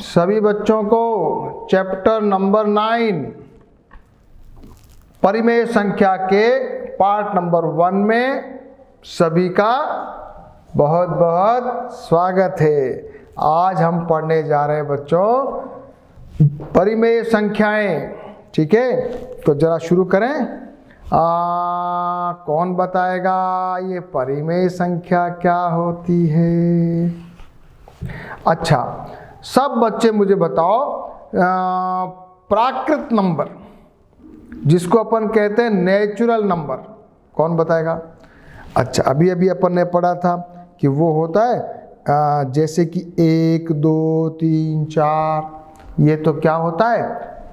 सभी बच्चों को चैप्टर नंबर 9 परिमेय संख्या के पार्ट नंबर 1 में सभी का बहुत बहुत स्वागत है। आज हम पढ़ने जा रहे हैं बच्चों परिमेय संख्याएं। ठीक है, तो जरा शुरू करें। कौन बताएगा ये परिमेय संख्या क्या होती है? अच्छा, सब बच्चे मुझे बताओ, प्राकृत नंबर जिसको अपन कहते हैं नेचुरल नंबर, कौन बताएगा? अच्छा, अभी अपन ने पढ़ा था कि वो होता है जैसे कि 1, 2, 3, 4, ये तो क्या होता है?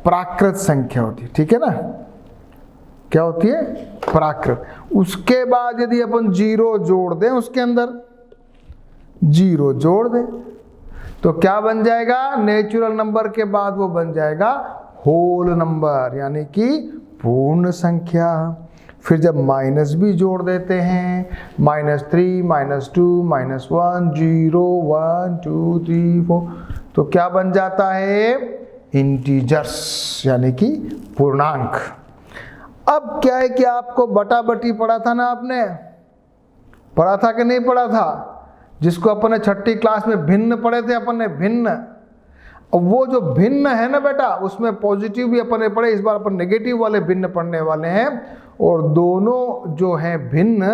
प्राकृत संख्या होती है। ठीक है ना, क्या होती है? प्राकृत। उसके बाद यदि अपन 0 जोड़ दें, उसके अंदर 0 जोड़ दें तो क्या बन जाएगा? नेचुरल नंबर के बाद वो बन जाएगा होल नंबर, यानी कि पूर्ण संख्या। फिर जब माइनस भी जोड़ देते हैं, -3, -2, -1, 0, 1, 2, 3, 4, तो क्या बन जाता है? इंटीजर्स, यानी कि पूर्णांक। अब क्या है कि आपको बटा बटी पढ़ा था ना, आपने पढ़ा था कि नहीं पढ़ा था? जिसको अपन ने 6ठी क्लास में भिन्न पढ़े थे, अपन ने भिन्न। अब वो जो भिन्न है ना बेटा, उसमें पॉजिटिव भी अपन ने पढ़े, इस बार अपन नेगेटिव वाले भिन्न पढ़ने वाले हैं। और दोनों जो हैं भिन्न,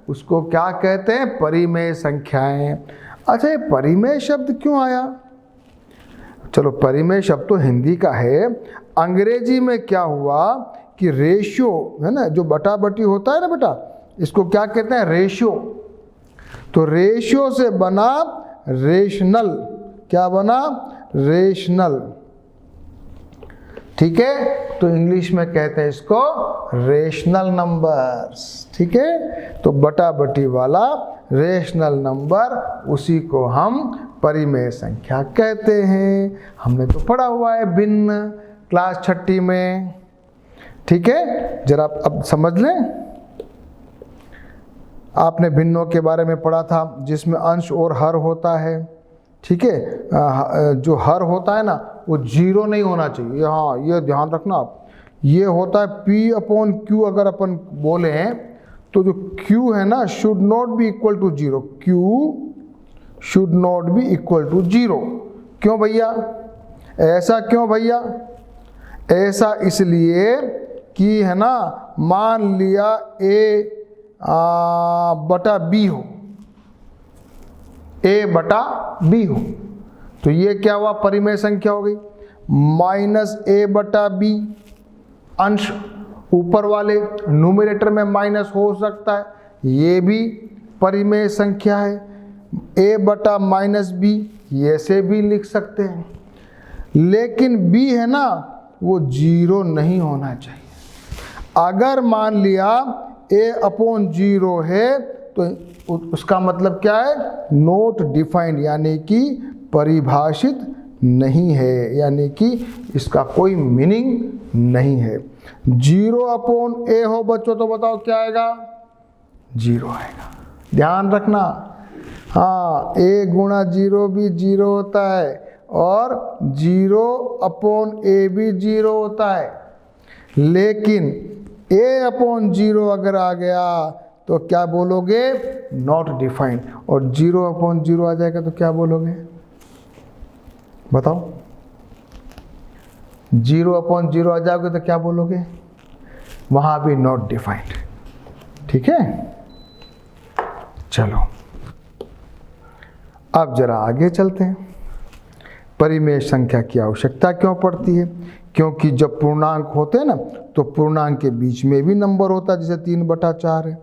उसको क्या कहते हैं? परिमेय संख्याएं। अच्छा, ये परिमेय शब्द क्यों आया? चलो, परिमेय शब्द तो हिंदी का है। अंग्रेजी में क्या हुआ कि रेशियो है ना, जो बटा बटी होता है ना बेटा, इसको क्या कहते हैं? रेशियो। तो रेशियो से बना रेशनल। क्या बना? रेशनल। ठीक है, तो इंग्लिश में कहते हैं इसको रेशनल नंबर्स। ठीक है, तो बटा बटी वाला रेशनल नंबर, उसी को हम परिमेय संख्या कहते हैं। हमने तो पढ़ा हुआ है भिन्न, क्लास 6ठी में। ठीक है, जरा अब समझ लें। आपने भिन्नों के बारे में पढ़ा था, जिसमें अंश और हर होता है। ठीक है, जो हर होता है ना, वो 0 नहीं होना चाहिए। हाँ, ये ध्यान रखना आप। ये होता है P/Q। अगर अपन बोले हैं तो जो Q है ना, should not be equal to 0। Q should not be equal to 0। क्यों भैया? ऐसा क्यों भैया? ऐसा इसलिए कि है ना, मान लिया A बटा B हो, A बटा B हो, तो ये क्या हुआ? परिमेय संख्या हो गई। -A बटा B, अंश ऊपर वाले न्यूमरेटर में माइनस हो सकता है, ये भी परिमेय संख्या है। A बटा -B, ये से भी लिख सकते हैं। लेकिन B है ना, वो 0 नहीं होना चाहिए। अगर मान लिया A/0 है तो उसका मतलब क्या है? नोट डिफाइंड, यानी कि परिभाषित नहीं है, यानी कि इसका कोई मीनिंग नहीं है। 0/A हो बच्चों तो बताओ क्या आएगा? 0 आएगा। ध्यान रखना। हाँ, A गुणा 0 भी 0 होता है, और 0/A भी 0 होता है। लेकिन A/0 अगर आ गया तो क्या बोलोगे? Not defined. और 0/0 आ जाएगा तो क्या बोलोगे? बताओ। 0/0 आ जाओगे तो क्या बोलोगे? वहां भी नॉट डिफाइंड। ठीक है, चलो अब जरा आगे चलते हैं। परिमेय संख्या की आवश्यकता क्यों पड़ती है? क्योंकि जब पूर्णांक होते हैं ना, तो पूर्णांक के बीच में भी नंबर होता है। जैसे 3/4 है,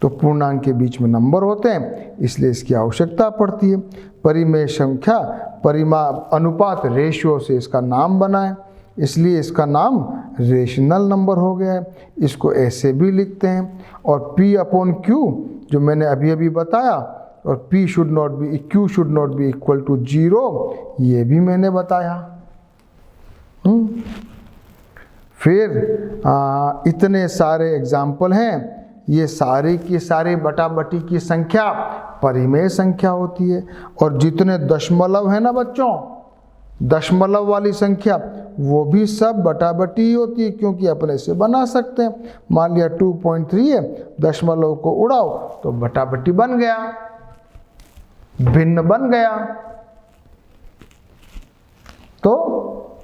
तो पूर्णांक के बीच में नंबर होते हैं, इसलिए इसकी आवश्यकता पड़ती है। परिमेय संख्या अनुपात रेशियो से इसका नाम बना है, इसलिए इसका नाम रेशनल नंबर हो गया है। इसको ऐसे भी लिखते हैं। और P/Q जो मैंने अभी बताया, और Q should not be equal to 0, ये भी मैंने बताया। फिर इतने सारे एग्जाम्पल हैं, ये सारे की सारी बटा बटी की संख्या परिमेय संख्या होती है। और जितने दशमलव है ना बच्चों, दशमलव वाली संख्या वो भी सब बटाबटी ही होती है, क्योंकि अपने से बना सकते हैं। मान लिया 2.3 है, दशमलव को उड़ाओ तो बटाबटी बन गया, भिन्न बन गया। तो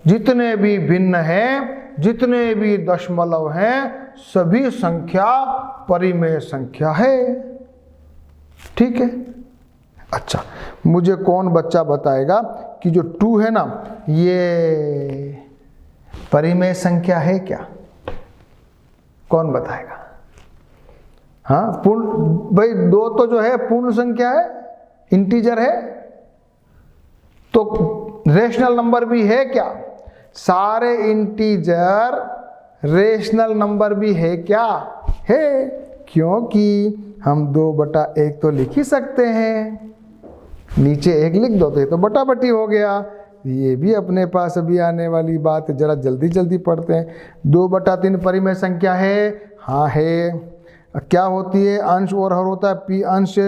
जितने भी भिन्न हैं, जितने भी दशमलव हैं, सभी संख्या परिमेय संख्या है। ठीक है। अच्छा, मुझे कौन बच्चा बताएगा कि जो 2 है ना, ये परिमेय संख्या है क्या? कौन बताएगा? हाँ, पूर्ण, भाई 2 तो जो है पूर्ण संख्या है, इंटीजर है, तो रेशनल नंबर भी है क्या? सारे इंटीजर रेशनल नंबर भी है क्या? है, क्योंकि हम 2/1 तो लिख ही सकते हैं। नीचे 1 लिख दो तो बटाबटी हो गया। ये भी अपने पास अभी आने वाली बात है, जरा जल्दी जल्दी पढ़ते हैं। 2/3 परिमेय संख्या है, हाँ है। क्या होती है? अंश और हर होता है, p अंश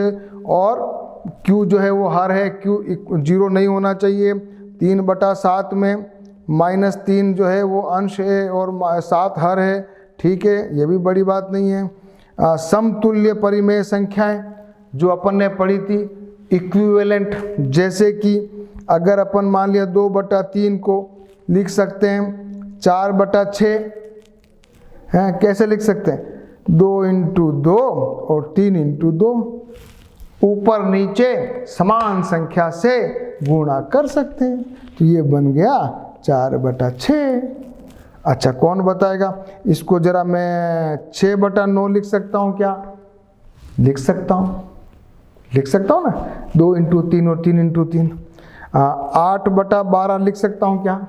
और q जो है वो हर है, q 0 नहीं होना चाहिए। 3/7 में -3 जो है वो अंश है और 7 हर है। ठीक है, ये भी बड़ी बात नहीं है। समतुल्य परिमेय संख्याएं जो अपन ने पढ़ी थी, इक्विवेलेंट, जैसे कि अगर अपन मान लिया 2/3 को लिख सकते हैं 4/6 हैं, कैसे लिख सकते हैं? 2 × 2 और 3 × 2, ऊपर नीचे समान संख्या से गुणा कर सकते हैं, तो ये बन गया 4/6। अच्छा, कौन बताएगा इसको? जरा मैं 6/9 लिख सकता हूँ क्या? लिख सकता हूँ, लिख सकता हूँ ना, 2 × 3 और 3 × 3। 8/12 लिख सकता हूँ क्या?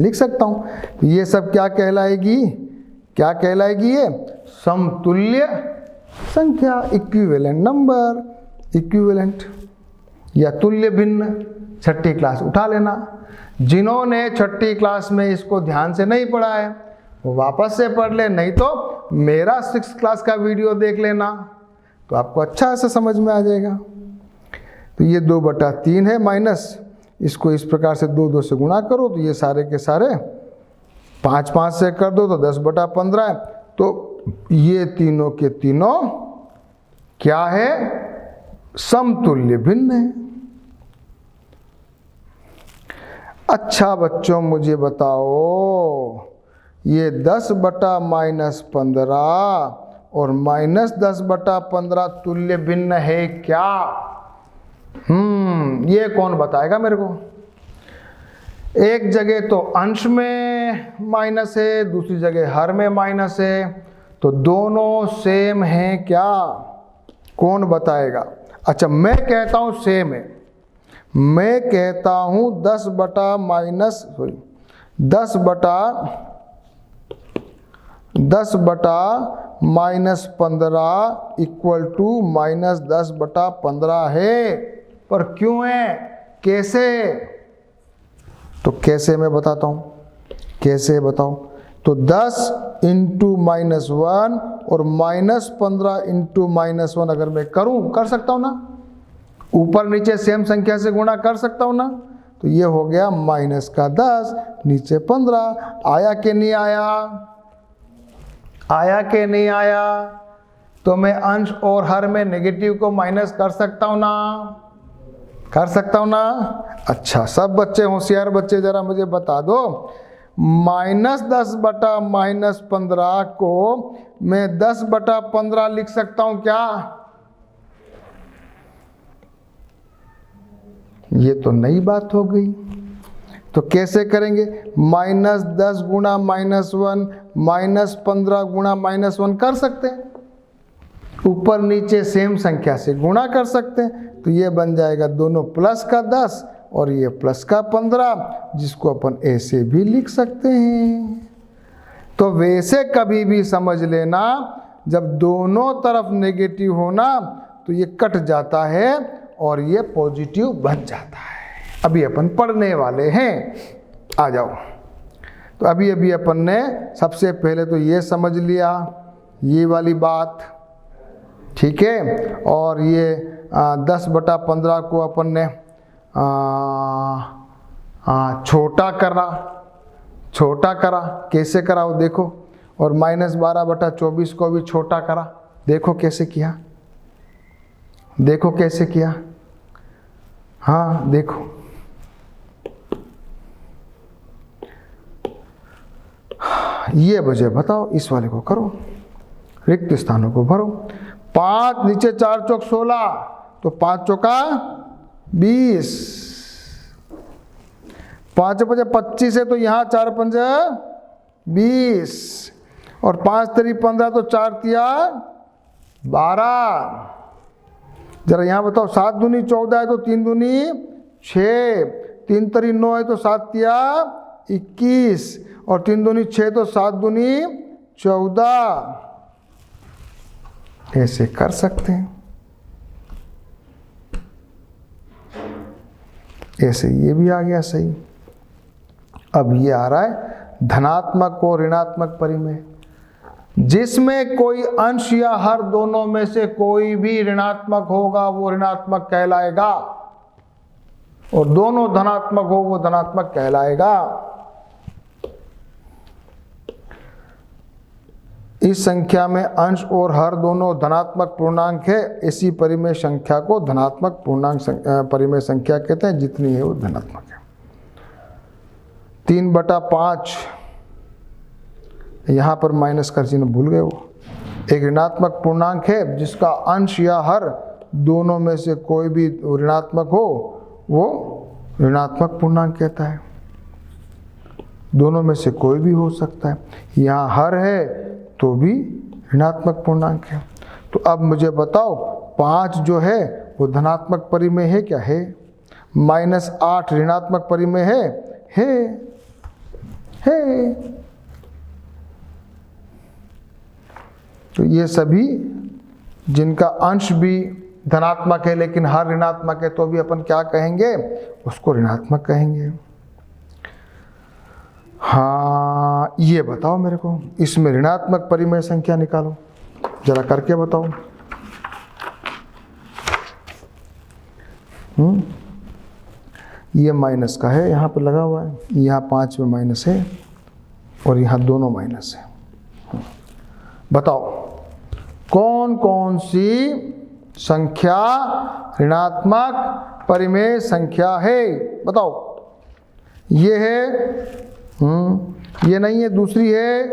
लिख सकता हूँ। ये सब क्या कहलाएगी? क्या कहलाएगी? ये समतुल्य संख्या, इक्विवेलेंट नंबर, इक्विवेलेंट या तुल्य भिन्न। 6ठी क्लास उठा लेना। जिन्होंने 6ठी क्लास में इसको ध्यान से नहीं पढ़ा है वो वापस से पढ़ ले, नहीं तो मेरा 6th क्लास का वीडियो देख लेना, तो आपको अच्छा से समझ में आ जाएगा। तो ये 2/3 है माइनस, इसको इस प्रकार से 2 से गुणा करो तो ये सारे के सारे 5 से कर दो तो 10/15 है। तो ये तीनों के तीनों क्या है? समतुल्य भिन्न है। अच्छा बच्चों, मुझे बताओ ये 10/-15 और -10/15 तुल्य भिन्न है क्या? ये कौन बताएगा मेरे को? एक जगह तो अंश में माइनस है, दूसरी जगह हर में माइनस है, तो दोनों सेम हैं क्या? कौन बताएगा? अच्छा, मैं कहता हूं सेम है। मैं कहता हूं 10/-15 इक्वल टू -10/15 है। पर क्यों है? कैसे? तो कैसे मैं बताता हूं, कैसे बताओ। तो 10 × -1 और -15 × -1 अगर मैं करूं, कर सकता हूं ना, ऊपर नीचे सेम संख्या से गुणा कर सकता हूं ना, तो ये हो गया -10 नीचे 15। आया कि नहीं आया? आया कि नहीं आया? तो मैं अंश और हर में नेगेटिव को माइनस कर सकता हूं ना, कर सकता हूं ना। अच्छा, सब बच्चे होशियार बच्चे जरा मुझे बता दो, -10/-15 को मैं 10/15 लिख सकता हूं क्या? ये तो नई बात हो गई। तो कैसे करेंगे? -10 × -1 -15 × -1 कर सकते हैं, ऊपर नीचे सेम संख्या से गुणा कर सकते हैं, तो ये बन जाएगा दोनों प्लस का 10 और ये प्लस का 15, जिसको अपन ऐसे भी लिख सकते हैं। तो वैसे कभी भी समझ लेना, जब दोनों तरफ नेगेटिव होना तो ये कट जाता है और ये पॉजिटिव बन जाता है। अभी अपन पढ़ने वाले हैं, आ जाओ। तो अभी अभी अपन ने सबसे पहले तो ये समझ लिया, ये वाली बात, ठीक है। और ये 10/15 को अपन ने छोटा करा, कैसे करा वो देखो। और -12/24 को भी छोटा करा, देखो कैसे किया, देखो कैसे किया। हाँ देखो, ये वजह बताओ, इस वाले को करो, रिक्त स्थानों को भरो। 5 नीचे 4 चौक 16, तो 5 चौका 20, 5 5 25 है, तो यहाँ 4 5 20, और 5 3 15, तो 4 तिया 12। जरा यहाँ बताओ, 7 दूनी 14 है, तो 3 दूनी 6, 3 3 9 है, तो 7 तिया 21, और 3 दूनी 6, तो 7 दूनी 14। ऐसे कर सकते हैं, ऐसे ये भी आ गया सही। अब ये आ रहा है धनात्मक और ऋणात्मक परिमेय, जिसमें कोई अंश या हर दोनों में से कोई भी ऋणात्मक होगा वो ऋणात्मक कहलाएगा, और दोनों धनात्मक हो वो धनात्मक कहलाएगा। इस संख्या में अंश और हर दोनों धनात्मक पूर्णांक है, इसी परिमेय संख्या को धनात्मक पूर्णांक परिमेय संख्या कहते हैं, जितनी है वो धनात्मक है। 3/5, यहाँ पर माइनस का चिन्ह भूल गए, वो एक ऋणात्मक पूर्णांक है जिसका अंश या हर दोनों में से कोई भी ऋणात्मक हो वो ऋणात्मक पूर्णांक कहता है। दोनों में से कोई भी हो सकता है, यहाँ हर है तो भी ऋणात्मक पूर्णांक है। तो अब मुझे बताओ, 5 जो है वो धनात्मक परिमेय है क्या? है। -8 ऋणात्मक परिमेय है। तो ये सभी जिनका अंश भी धनात्मक है लेकिन हर ऋणात्मक है, तो भी अपन क्या कहेंगे? उसको ऋणात्मक कहेंगे। हाँ, ये बताओ मेरे को, इसमें ऋणात्मक परिमेय संख्या निकालो, जरा करके बताओ। ये माइनस का है, यहाँ पर लगा हुआ है, यहाँ 5 में माइनस है और यहाँ दोनों माइनस है। बताओ कौन कौन सी संख्या ऋणात्मक परिमेय संख्या है? बताओ। ये है, ये नहीं है, दूसरी है,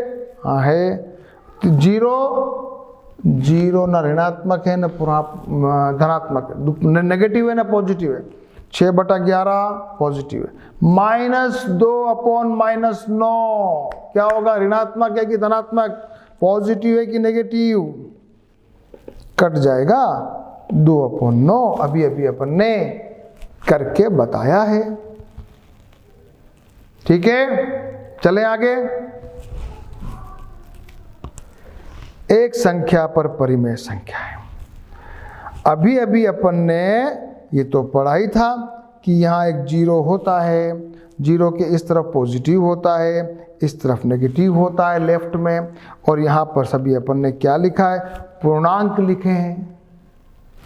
हाँ है। तो 0 ना ऋणात्मक है ना धनात्मक है, नेगेटिव है ना पॉजिटिव है। 6/11 पॉजिटिव है। -2/-9 क्या होगा? ऋणात्मक है कि धनात्मक? पॉजिटिव है कि नेगेटिव? कट जाएगा 2/9। अभी अपन ने करके बताया है। ठीक है, चले आगे। एक संख्या पर परिमेय संख्या है। अभी अपन ने ये तो पढ़ा ही था कि यहाँ एक 0 होता है, 0 के इस तरफ पॉजिटिव होता है, इस तरफ नेगेटिव होता है लेफ्ट में, और यहाँ पर सभी अपन ने क्या लिखा है? पूर्णांक लिखे हैं।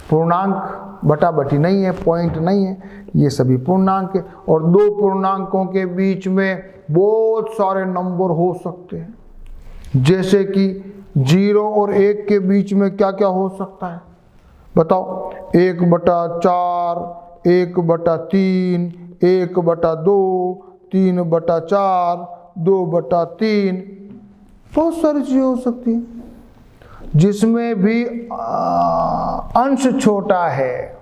पूर्णांक बटा-बटी नहीं है, पॉइंट नहीं है, ये सभी पूर्णांक है। और 2 पूर्णांकों के बीच में बहुत सारे नंबर हो सकते हैं, जैसे कि 0 और 1 के बीच में क्या क्या हो सकता है? बताओ। 1/4, 1/3, 1/2, 3/4, 2/3, बहुत सारी चीजें हो सकती हैं। जिसमें भी अंश छोटा है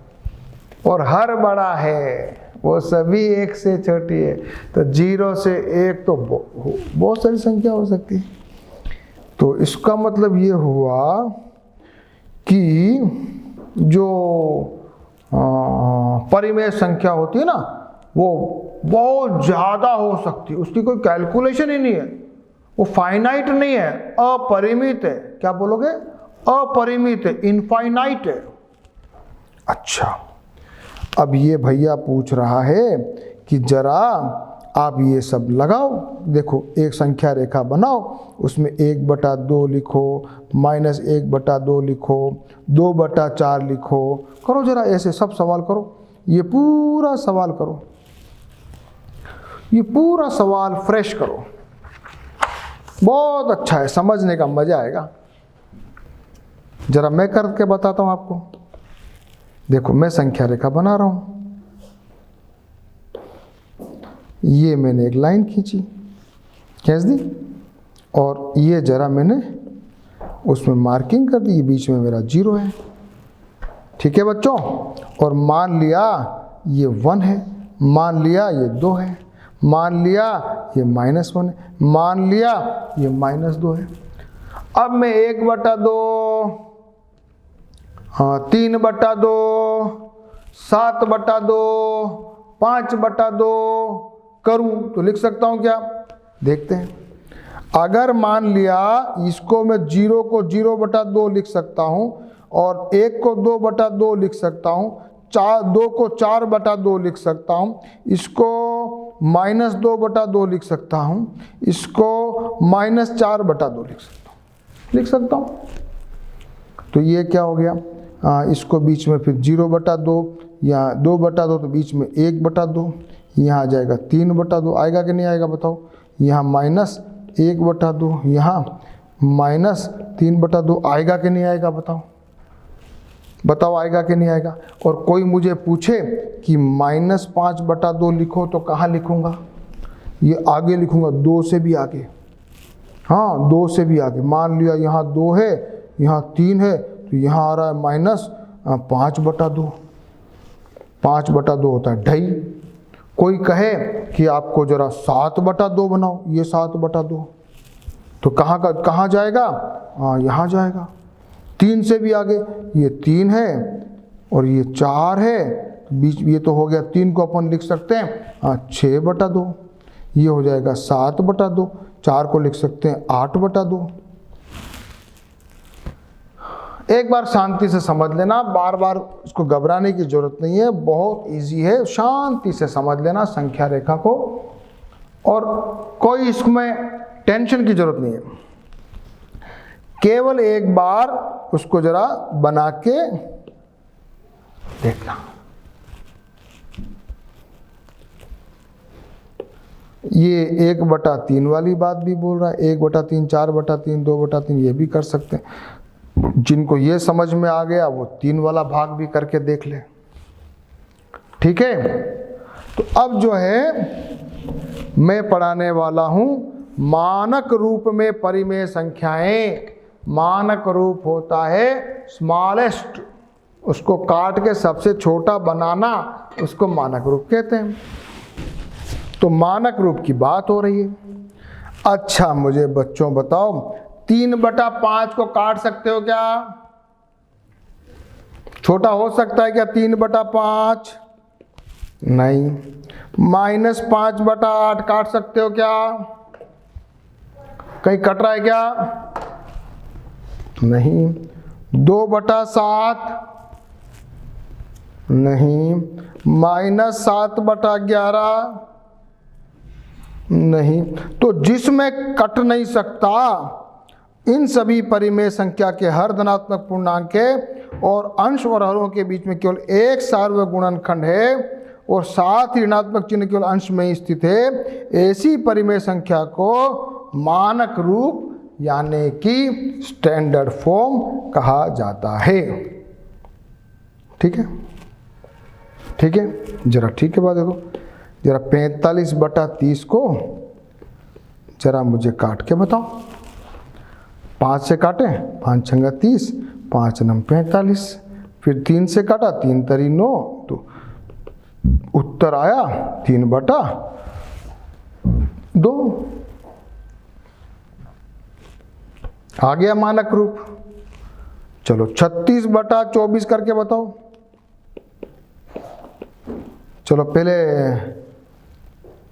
और हर बड़ा है, वो सभी 1 से छोटी है। तो 0 से 1 तो बहुत सारी संख्या हो सकती है। तो इसका मतलब ये हुआ कि जो परिमेय संख्या होती है ना, वो बहुत ज़्यादा हो सकती है, उसकी कोई कैलकुलेशन ही नहीं है, वो फाइनाइट नहीं है, अपरिमित है। क्या बोलोगे? अपरिमित है, इनफाइनाइट है। अच्छा, अब ये भैया पूछ रहा है कि जरा आप ये सब लगाओ, देखो एक संख्या रेखा बनाओ, उसमें 1/2 लिखो, -1/2 लिखो, 2/4 लिखो, करो जरा ऐसे सब सवाल करो, ये पूरा सवाल करो। ये पूरा सवाल फ्रेश करो, बहुत अच्छा है, समझने का मजा आएगा। जरा मैं करके बताता हूं आपको। देखो मैं संख्या रेखा बना रहा हूं, ये मैंने एक लाइन खींची, खींच दी, और ये जरा मैंने उसमें मार्किंग कर दी, ये बीच में मेरा 0 है। ठीक है बच्चों, और मान लिया ये 1 है, मान लिया ये 2 है, मान लिया ये -1 है, मान लिया ये -2 है। अब मैं 1/2, 3/2, 7/2, 5/2 करूं तो लिख सकता हूं क्या? देखते हैं। अगर मान लिया इसको मैं 0 को 0/2 लिख सकता हूं, और 1 को 2/2 लिख सकता हूं, 2 को 4/2 लिख सकता हूं, इसको -2/2 लिख सकता हूं, इसको -4/2 लिख सकता हूं। तो ये क्या हो गया? इसको बीच में फिर 0/2, या 2/2 तो बीच में 1/2, यहाँ आ जाएगा 3/2, आएगा कि नहीं आएगा बताओ? यहाँ -1/2, यहाँ -3/2, आएगा कि नहीं आएगा बताओ? बताओ आएगा कि नहीं आएगा? और कोई मुझे पूछे कि -5/2 लिखो तो कहाँ लिखूंगा? ये आगे लिखूंगा, 2 से भी आगे। हाँ 2 से भी आगे। मान लिया यहाँ 2 है, यहाँ 3 है, तो यहाँ आ रहा है -5/2। 5/2 होता है 2.5। कोई कहे कि आपको जरा 7/2 बनाओ, ये 7/2, तो कहाँ जाएगा? यहाँ जाएगा। 3 से भी आगे, ये 3 है और ये 4 है, बीच ये तो हो गया, 3 को अपन लिख सकते हैं 6/2, ये हो जाएगा 7/2, 4 को लिख सकते हैं 8/2। एक बार शांति से समझ लेना, बार बार उसको घबराने की जरूरत नहीं है, बहुत इजी है, शांति से समझ लेना संख्या रेखा को, और कोई इसमें टेंशन की जरूरत नहीं है। केवल एक बार उसको जरा बना के देखना। ये 1/3 वाली बात भी बोल रहा है, 1/3, 4/3, 2/3, ये भी कर सकते हैं। जिनको ये समझ में आ गया वो 3 वाला भाग भी करके देख ले। ठीक है, तो अब जो है मैं पढ़ाने वाला हूं मानक रूप में परिमेय संख्याएं। मानक रूप होता है स्मॉलेस्ट, उसको काट के सबसे छोटा बनाना, उसको मानक रूप कहते हैं। तो मानक रूप की बात हो रही है। अच्छा मुझे बच्चों बताओ, 3/5 को काट सकते हो क्या? छोटा हो सकता है क्या 3/5? नहीं। -5/8 काट सकते हो क्या? कहीं कट रहा है क्या? नहीं। 2/7? नहीं। -7/11? नहीं। तो जिसमें कट नहीं सकता, इन सभी परिमेय संख्या के हर धनात्मक पूर्णांक के और अंश और हरों के बीच में केवल एक सार्वत्रिक गुणनखंड है, और साथ ही ऋणात्मक चिन्ह केवल अंश में ही स्थित है, ऐसी परिमेय संख्या को मानक रूप यानी कि स्टैंडर्ड फॉर्म कहा जाता है। ठीक है, ठीक है, जरा ठीक है बात देखो, जरा 45/30 को जरा मुझे काट के बताओ। 5 से काटे, 5 छंगा 30, 5 नम 45, फिर 3 से काटा, 3 तरी 9, तो उत्तर आया 3/2। आ गया मानक रूप। चलो 36/24 करके बताओ। चलो पहले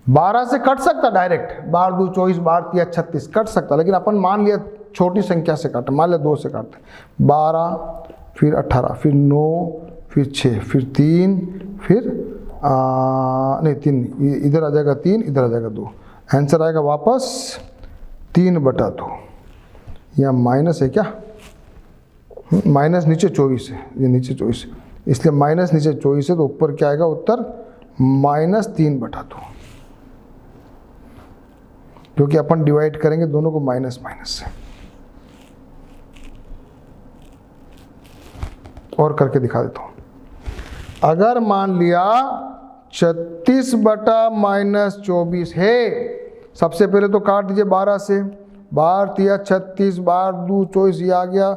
12 से कट सकता डायरेक्ट, 12 2 24, 12 3 36 कट सकता, लेकिन अपन मान लिया छोटी संख्या से काटे, मान लिया 2 से काटते, 12 फिर 18 फिर 9 फिर 6 फिर 3 फिर नहीं 3, इधर आ जाएगा 3, इधर आ जाएगा 2, आंसर आएगा वापस 3/2। यहाँ माइनस है क्या? माइनस नीचे 24 है, ये नीचे 24 है, इसलिए माइनस नीचे 24 है, तो ऊपर क्या आएगा उत्तर? -3/2। क्योंकि अपन डिवाइड करेंगे दोनों को माइनस माइनस से। और करके दिखा देता हूँ। अगर मान लिया 36 बटा माइनस 24 है, सबसे पहले तो काट दीजिए 12 से, 12 तिया 36, 12 दू 24, ये आ गया,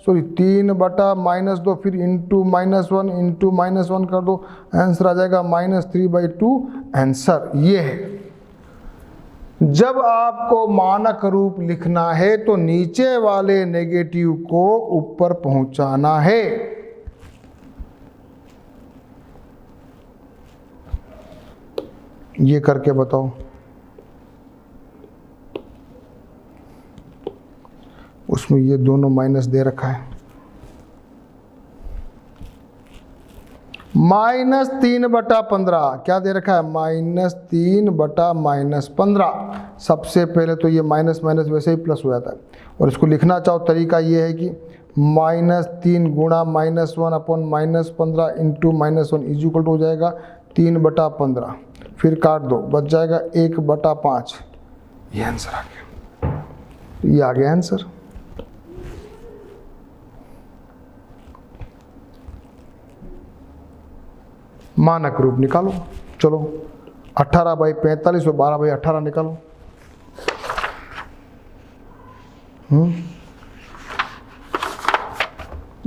सॉरी 3 बटा माइनस 2, फिर इंटू -1 इंटू -1 कर दो, आंसर आ जाएगा -3/2। आंसर ये है। जब आपको मानक रूप लिखना है तो नीचे वाले नेगेटिव को ऊपर पहुंचाना है। ये करके बताओ। उसमें ये दोनों माइनस दे रखा है। -3/15 क्या दे रखा है? -3/-15। सबसे पहले तो ये माइनस माइनस वैसे ही प्लस हो जाता है, और इसको लिखना चाहो तरीका ये है कि -3 गुणा -1 upon -15 into -1 is equal to हो जाएगा 3/15। फिर काट दो, बच जाएगा 1/5। ये आंसर आ गया। ये आ गया आंसर। मानक रूप निकालो। चलो 18/45 और 12/18 निकालो।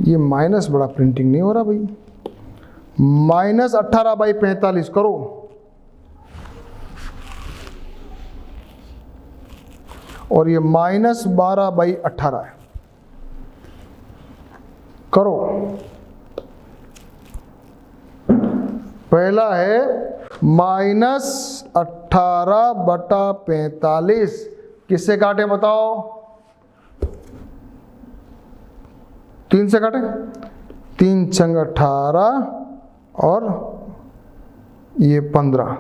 ये माइनस बड़ा प्रिंटिंग नहीं हो रहा भाई। -18/45 करो। और ये -12/18 है। करो। पहला है -18/45। किससे काटे बताओ? 3 से काटे। 3 छंग 18 और ये 15।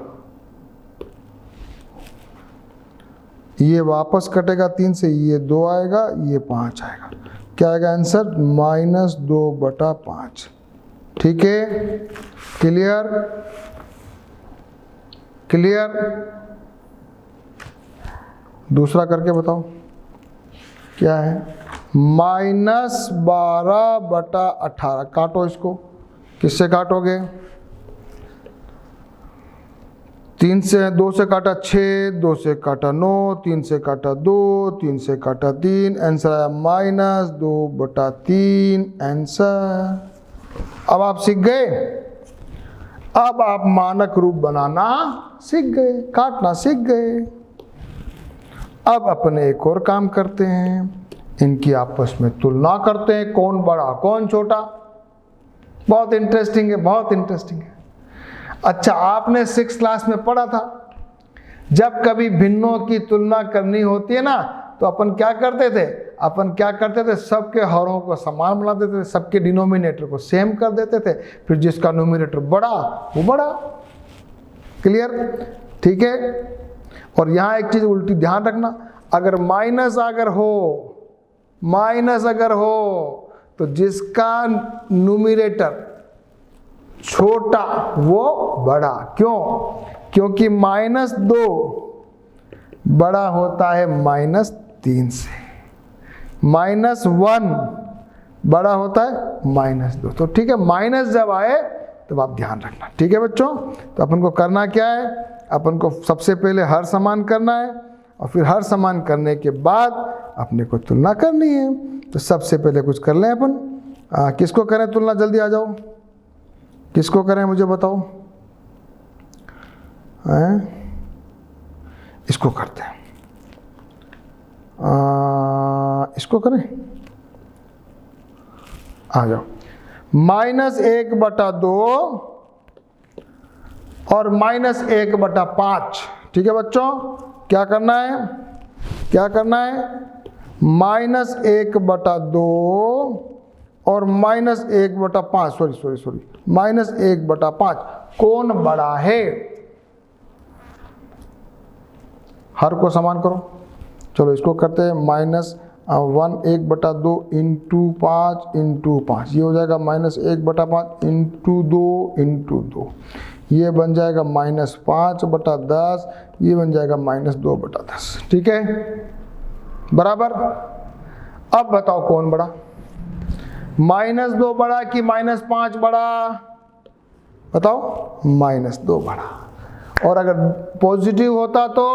ये वापस कटेगा 3 से, ये 2 आएगा, ये 5 आएगा। क्या आएगा आंसर? -2/5। ठीक है, क्लियर? क्लियर? दूसरा करके बताओ क्या है? -12/18। काटो इसको। किससे काटोगे? 3 से 2 से काटा 6, 2 से काटा 9, 3 से काटा 2, 3 से काटा 3। आंसर आया -2/3। आंसर। अब आप सीख गए। अब आप मानक रूप बनाना सीख गए, काटना सीख गए। अब अपने एक और काम करते हैं, इनकी आपस में तुलना करते हैं, कौन बड़ा कौन छोटा। बहुत इंटरेस्टिंग है, बहुत इंटरेस्टिंग है। अच्छा, आपने 6th क्लास में पढ़ा था, जब कभी भिन्नों की तुलना करनी होती है ना, तो अपन क्या करते थे? अपन क्या करते थे? सबके हरों को समान बना देते थे, सबके डिनोमिनेटर को सेम कर देते थे, फिर जिसका नोमिनेटर बड़ा वो बड़ा। क्लियर? ठीक है। और यहाँ एक चीज उल्टी ध्यान रखना, अगर माइनस अगर हो तो जिसका न्यूमरेटर छोटा वो बड़ा। क्यों? क्योंकि -2 बड़ा होता है -3 से, -1 बड़ा होता है -2। तो ठीक है, माइनस जब आए तब आप ध्यान रखना। ठीक है बच्चों? तो अपन को करना क्या है? अपन को सबसे पहले हर समान करना है, और फिर हर समान करने के बाद अपने को तुलना करनी है। तो सबसे पहले कुछ कर लें अपन। किसको करें तुलना? जल्दी आ जाओ। किसको करें मुझे बताओ? इसको करते हैं। इसको करें। आ जाओ। -1/2 और -1/5। ठीक है बच्चों? क्या करना है? क्या करना है? -1/2 और -1/5। सॉरी -1/5। कौन बड़ा है? हर को समान करो। चलो इसको करते हैं। -1/2 इंटू 5 इंटू 5, ये हो जाएगा -1/5 इंटू 2 इंटू 2। ये बन जाएगा -5/10, ये बन जाएगा -2/10। ठीक है, बराबर। अब बताओ कौन बड़ा, -2 बड़ा कि -5 बड़ा? बताओ, -2 बड़ा। और अगर पॉजिटिव होता तो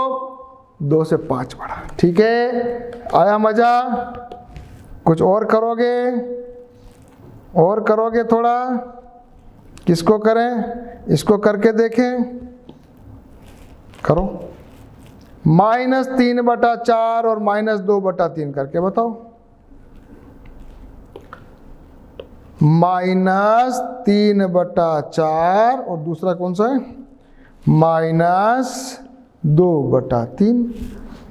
2 से 5 बड़ा। ठीक है, आया मजा? कुछ और करोगे? और करोगे थोड़ा? किसको करें? इसको करके देखें, करो। -3/4 और -2/3 करके बताओ। -3/4 और दूसरा कौन सा है? -2/3।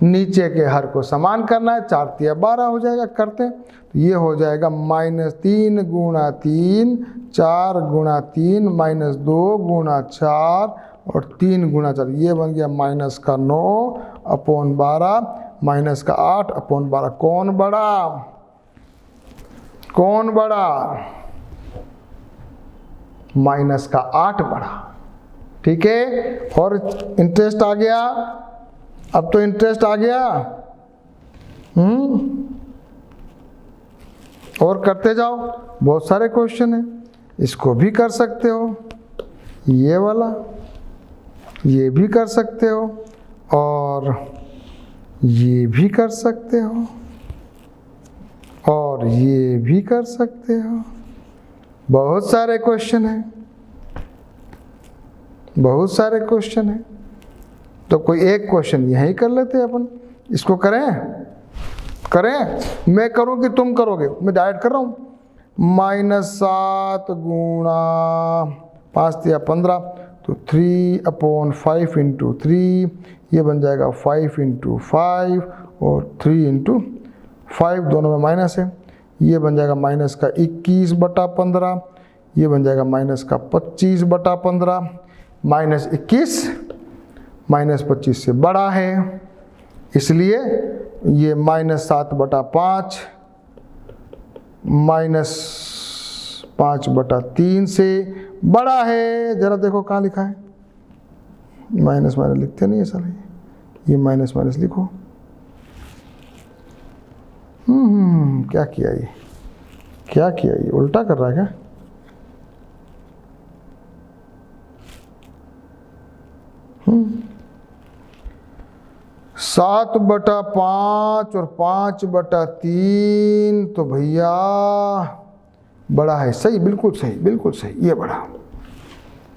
नीचे के हर को समान करना है, 4 × 12 हो जाएगा। करते हैं तो ये हो जाएगा -3 × 3, 4 × 3, -2 × 4 और 3 × 4। ये बन गया -9/12, -8/12। कौन बड़ा? कौन बड़ा? -8 बड़ा। ठीक है, और इंटरेस्ट आ गया? अब तो इंटरेस्ट आ गया। और करते जाओ, बहुत सारे क्वेश्चन हैं। इसको भी कर सकते हो, ये वाला, ये भी कर सकते हो, और ये भी कर सकते हो, और ये भी कर सकते हो। बहुत सारे क्वेश्चन हैं, बहुत सारे क्वेश्चन हैं। तो कोई एक क्वेश्चन यहीं कर लेते हैं अपन। इसको करें? करें? मैं करूं कि तुम करोगे? मैं डायरेक्ट कर रहा हूं। -7 × 5 × 15, तो 3/5 × 3, ये बन जाएगा 5 × 5 और 3 × 5, दोनों में माइनस है। ये बन जाएगा -21/15, ये बन जाएगा -25/15। -21 -25 से बड़ा है, इसलिए ये -7/5 -5/3 से बड़ा है। जरा देखो कहाँ लिखा है? माइनस लिखते नहीं है साले, ये माइनस लिखो। क्या किया ये? क्या किया ये? उल्टा कर रहा है क्या? 7/5 और 5/3 तो भैया बड़ा है। सही, बिल्कुल सही, बिल्कुल सही, ये बड़ा,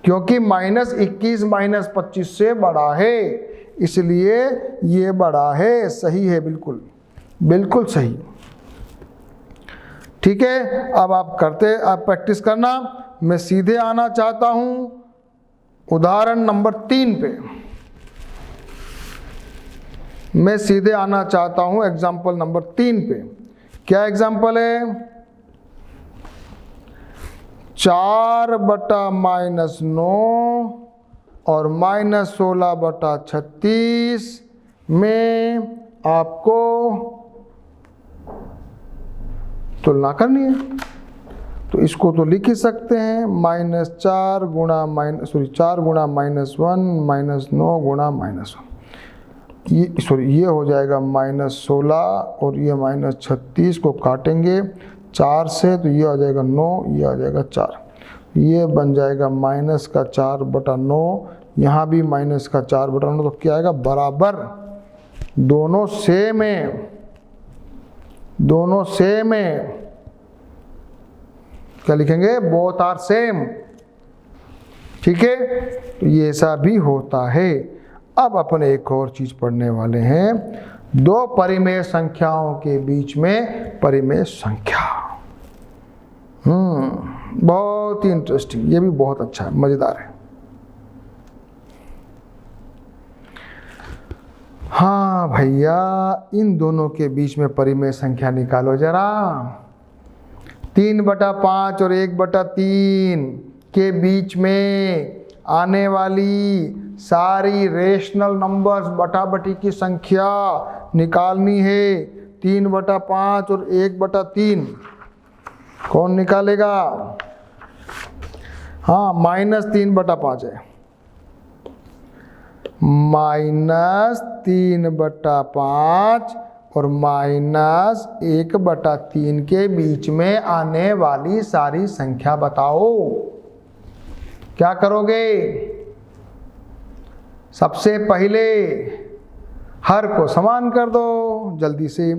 क्योंकि -21 -25 से बड़ा है, इसलिए ये बड़ा है। सही है, बिल्कुल बिल्कुल सही। ठीक है, अब आप प्रैक्टिस करना। मैं सीधे आना चाहता हूं उदाहरण नंबर 3 पे। मैं सीधे आना चाहता हूं एग्जाम्पल नंबर 3 पे। क्या एग्जाम्पल है? 4/-9 और -16/36 में आपको तुलना करनी है। तो इसको तो लिख ही सकते हैं, -4 × -1 -9 × -1। ये हो जाएगा -16 और ये -36 को काटेंगे 4 से, तो ये आ जाएगा 9, ये आ जाएगा 4। ये बन जाएगा -4/9, यहाँ भी -4/9, तो क्या आएगा? बराबर। दोनों सेम है, दोनों सेम है। क्या लिखेंगे? Both are same. ठीक है, तो ये ऐसा भी होता है। अब अपन एक और चीज पढ़ने वाले हैं, 2 परिमेय संख्याओं के बीच में परिमेय संख्या। बहुत ही इंटरेस्टिंग, ये भी बहुत अच्छा है, मजेदार है। हाँ भैया, इन दोनों के बीच में परिमेय संख्या निकालो जरा। 3/5 और 1/3 के बीच में आने वाली सारी रेशनल नंबर्स बटाबटी की संख्या निकालनी है। 3/5 और 1/3 कौन निकालेगा? हाँ, -3/5 है, -3/5 और -1/3 के बीच में आने वाली सारी संख्या बताओ। क्या करोगे? सबसे पहले हर को समान कर दो जल्दी से।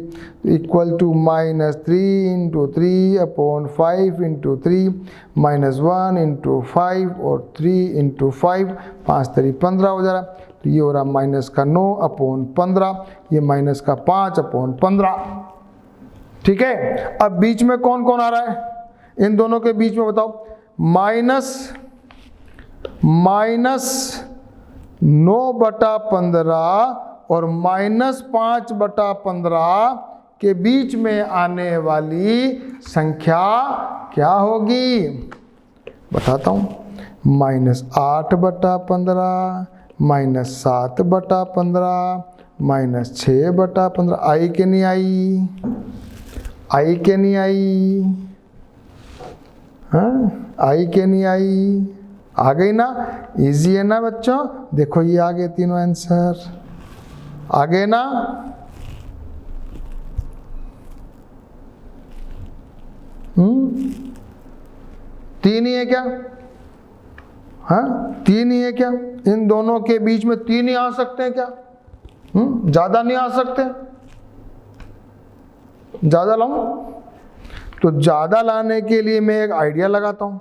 इक्वल टू -3 × 3/5 × 3 -1 × 5 और 3 × 5, 5 3 15 हो जा रहा है। तो ये हो रहा -9/15, ये -5/15। ठीक है, अब बीच में कौन कौन आ रहा है इन दोनों के बीच में बताओ। -9/15 और -5/15 के बीच में आने वाली संख्या क्या होगी? बताता हूँ। -8/15, -7/15, -6/15। आई के नहीं आई? आई के नहीं आई? हाँ, आई के नहीं आई? आ गई ना? इजी है ना बच्चों? देखो ये आ गए तीनों आंसर, आ गए ना? तीन ही है क्या? हाँ, तीन ही है क्या? इन दोनों के बीच में तीन ही आ सकते हैं क्या? ज्यादा नहीं आ सकते? ज्यादा लाऊं? तो ज्यादा लाने के लिए मैं एक आइडिया लगाता हूं।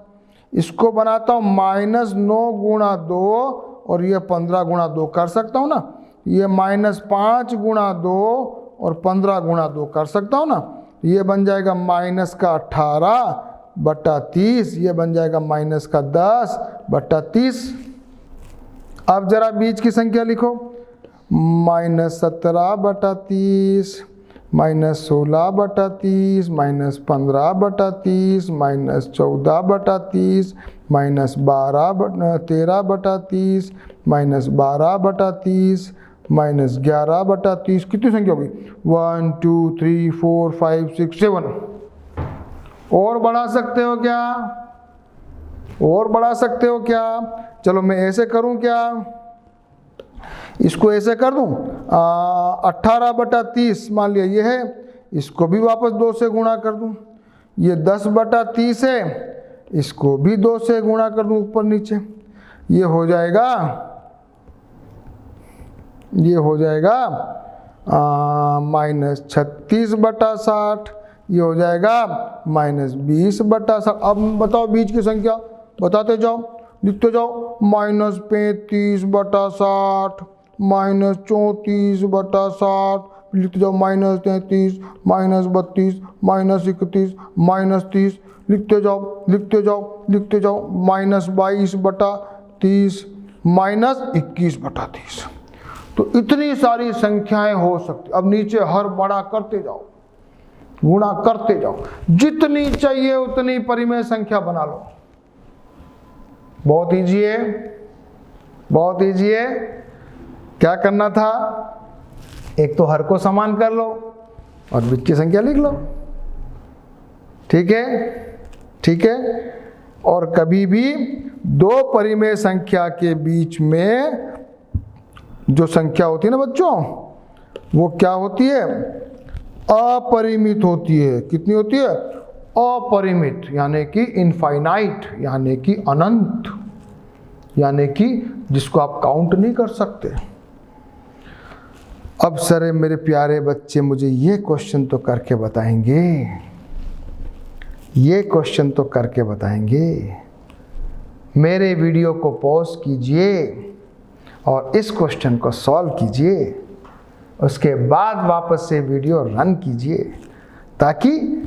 इसको बनाता हूं -9 × 2 और ये 15 × 2 कर सकता हूं ना। ये -5 × 2 और 15 × 2 कर सकता हूं ना। ये बन जाएगा -18/30, ये बन जाएगा -10/30। अब जरा बीच की संख्या लिखो। -17/30, -16/30, -15/30, -14/30, -13/30, -12/30, -11/30। कितनी संख्या होगी? 1 2 3 4 5 6 7। और बढ़ा सकते हो क्या? और बढ़ा सकते हो क्या? चलो मैं ऐसे करूं क्या? इसको ऐसे कर दूं, 18/30 मान लिया ये है, इसको भी वापस 2 से गुणा कर दूं। ये 10/30 है, इसको भी 2 से गुणा कर दूं ऊपर नीचे। ये हो जाएगा -36/60, ये हो जाएगा -20/60। अब बताओ बीच की संख्या, बताते जाओ, लिखते जाओ। -35/60, -34/60, लिखते जाओ। -33, -32, -31, -30, लिखते जाओ, लिखते जाओ, लिखते जाओ। -22/30, -21/30। तो इतनी सारी संख्याएं हो सकती। अब नीचे हर बड़ा करते जाओ, गुणा करते जाओ, जितनी चाहिए उतनी परिमेय संख्या बना लो। बहुत इजी है, बहुत इजी है। क्या करना था? एक तो हर को समान कर लो और बीच की संख्या लिख लो। ठीक है, ठीक है। और कभी भी दो परिमेय संख्या के बीच में जो संख्या होती है ना बच्चों, वो क्या होती है? अपरिमित होती है। कितनी होती है? अपरिमित, यानी कि इनफाइनाइट, यानी कि अनंत, यानी कि जिसको आप काउंट नहीं कर सकते। अब सर मेरे प्यारे बच्चे मुझे ये क्वेश्चन तो करके बताएंगे, ये क्वेश्चन तो करके बताएंगे। मेरे वीडियो को पॉज कीजिए और इस क्वेश्चन को सॉल्व कीजिए, उसके बाद वापस से वीडियो रन कीजिए ताकि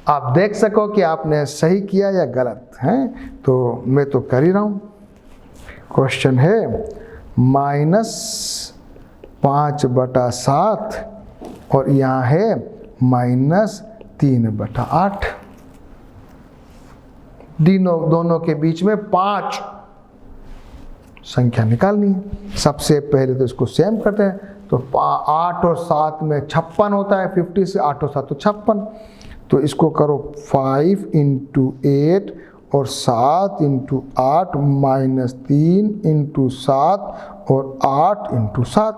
आप देख सको कि आपने सही किया या गलत है। तो मैं तो कर ही रहा हूँ। क्वेश्चन है -5/7 और यहाँ है -3/8। दोनों के बीच में 5 संख्या निकालनी है। सबसे पहले तो इसको सेम करते हैं। तो 8 और 7 में 56 होता है, 50 से 8 और 7 तो 56। तो इसको करो 5 × 8 और 7 इंटू 8 माइनस 3 इंटू 7 और 8 इंटू 7,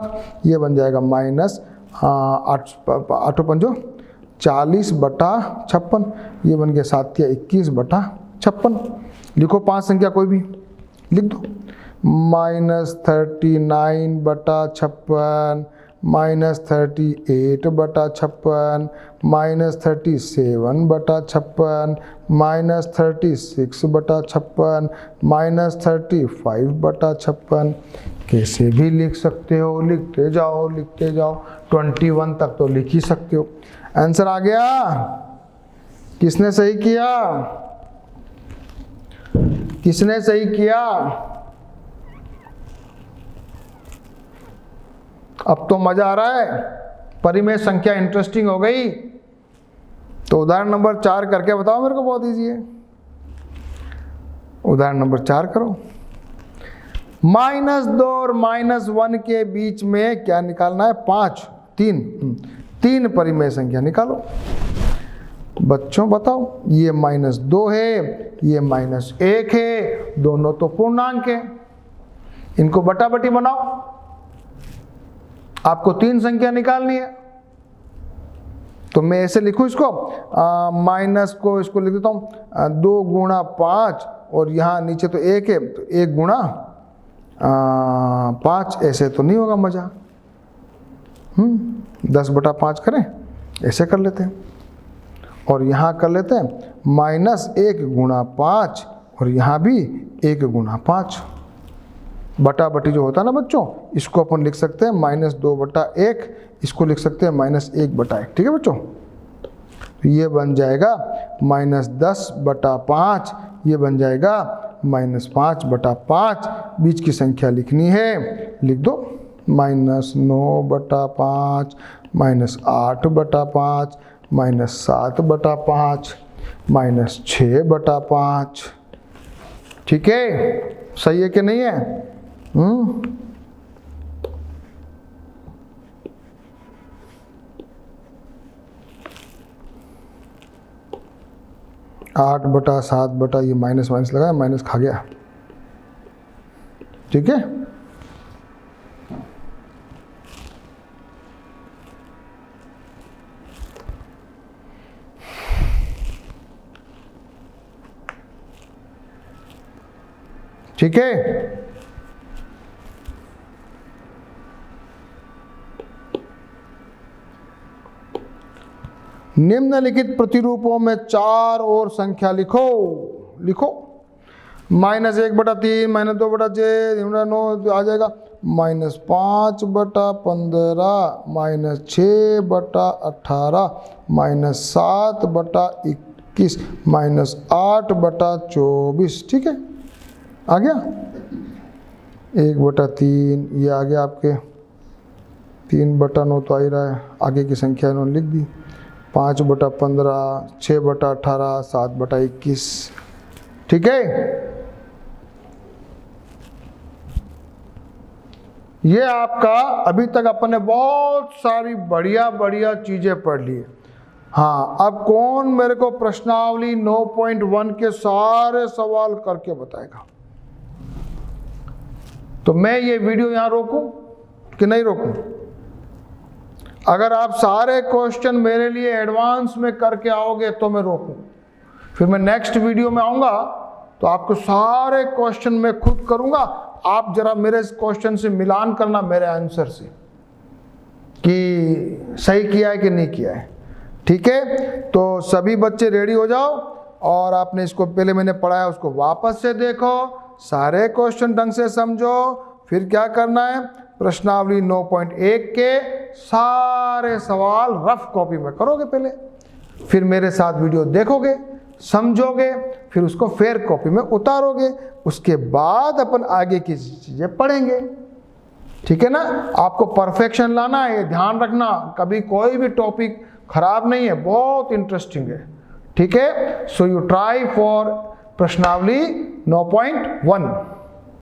ये बन जाएगा माइनस 8 पंजो 40/56, ये बन गया 7 या 21/56। लिखो 5 संख्या कोई भी लिख दो, minus 39/56, minus 38/56, minus 37/56, minus 36/56, minus 35/56। कैसे भी लिख सकते हो, लिखते जाओ 21 तक तो लिख ही सकते हो। आंसर आ गया? किसने सही किया? किसने सही किया? अब तो मजा आ रहा है, परिमेय संख्या इंटरेस्टिंग हो गई। तो उदाहरण नंबर 4 करके बताओ मेरे को, बहुत इजी है। उदाहरण नंबर 4 करो। -2 और -1 के बीच में क्या निकालना है? 5, 3 परिमेय संख्या निकालो। बच्चों बताओ, ये -2 है, ये -1 है, दोनों तो पूर्णांक है, इनको बटाबटी बनाओ। आपको 3 संख्या निकालनी है, तो मैं ऐसे लिखूं इसको, माइनस को इसको लिख देता हूं 2 गुणा 5, और यहाँ नीचे तो 1 है, तो 1 गुणा 5। ऐसे तो नहीं होगा मजा, 10/5 करें, ऐसे कर लेते हैं। और यहाँ कर लेते हैं -1 गुणा 5, और यहाँ भी 1 गुणा 5। बटाबटी जो होता है ना बच्चों, इसको अपन लिख सकते हैं -2/1, इसको लिख सकते हैं -1/1। ठीक है बच्चों? तो ये बन जाएगा -10/5, ये बन जाएगा -5/5। बीच की संख्या लिखनी है, लिख दो -9/5, -8/5, -7/5, -6/5। ठीक है? सही है कि नहीं है? 8/7 ये माइनस लगा, माइनस खा गया। ठीक है? ठीक है? निम्नलिखित प्रतिरूपों में 4 और संख्या लिखो। -1/3, -2/6, -9 आ जाएगा, -5/15, -6/18, -7/21, -8/24। ठीक है? आ गया? 1/3 ये आ गया आपके, 3/9 तो आ ही रहा है, आगे की संख्या इन्होंने लिख दी, 5/15, 6/18, 7/21। ठीक है? ये आपका अभी तक अपन ने बहुत सारी बढ़िया चीजें पढ़ ली। हाँ, अब कौन मेरे को प्रश्नावली 9.1 के सारे सवाल करके बताएगा? तो मैं ये वीडियो यहां रोकूं कि नहीं रोकूं? अगर आप सारे क्वेश्चन मेरे लिए एडवांस में करके आओगे तो मैं रोकूं, फिर मैं नेक्स्ट वीडियो में आऊंगा तो आपको सारे क्वेश्चन मैं खुद करूंगा। आप जरा मेरे क्वेश्चन से मिलान करना मेरे आंसर से कि सही किया है कि नहीं किया है। ठीक है? तो सभी बच्चे रेडी हो जाओ, और आपने इसको पहले मैंने पढ़ाया उसको वापस से देखो, सारे क्वेश्चन ढंग से समझो। फिर क्या करना है? प्रश्नावली 9.1 के सारे सवाल रफ कॉपी में करोगे पहले, फिर मेरे साथ वीडियो देखोगे, समझोगे, फिर उसको फेयर कॉपी में उतारोगे, उसके बाद अपन आगे की चीजें पढ़ेंगे। ठीक है ना? आपको परफेक्शन लाना है, ये ध्यान रखना, कभी कोई भी टॉपिक खराब नहीं है, बहुत इंटरेस्टिंग है। ठीक है? सो यू ट्राई फॉर प्रश्नावली 9.1।